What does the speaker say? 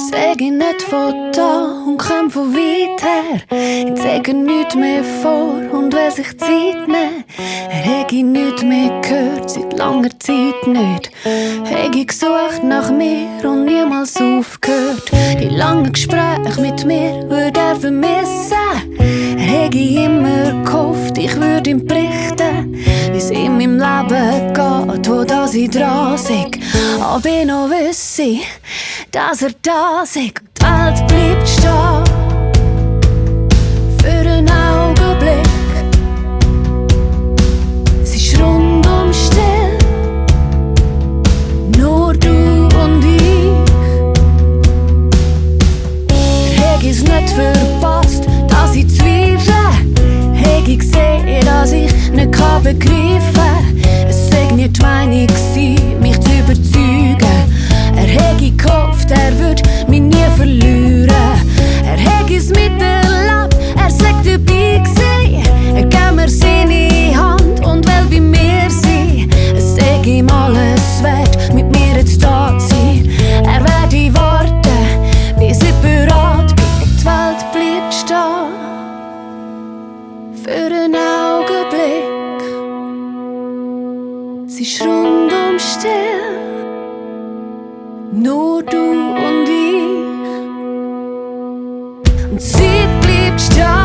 Sag ich nicht von da und komm von weit her. Ich zeige nichts mehr vor und will sich Zeit nehmen. Hätte ich nichts mehr gehört, seit langer Zeit nicht. Hätte ich gesucht nach mir und niemals aufgehört. Die langen Gespräche mit mir würde er vermissen. Hätte ich immer gehofft, ich würde ihm berichten, wie's in meinem Leben geht, wo das ich dran sei. Aber ich noch wisse, dass er da ist. Die Welt bleibt stehen für einen Augenblick. Sie ist rundum still, nur du und ich. Hätte ich's nicht verpasst, dass ich zweifle. Hätte ich gesehen, dass ich nicht begreifen kann. Es sei nicht die Meinung gewesen, mich zu überzeugen. Er hätte gehofft, er würde mich nie verlieren. Er hätte es miterlebt, er sagt dabei gewesen. Er gab mir seine Hand und will bei mir sein. Es sei ihm alles wert, mit mir jetzt da zu sein. Er werde warten, bis ich bereit bin. Die Welt bleibt stehen für einen Augenblick. Sie ist rundum still, nur du und ich. Und Zeit bleibt stehen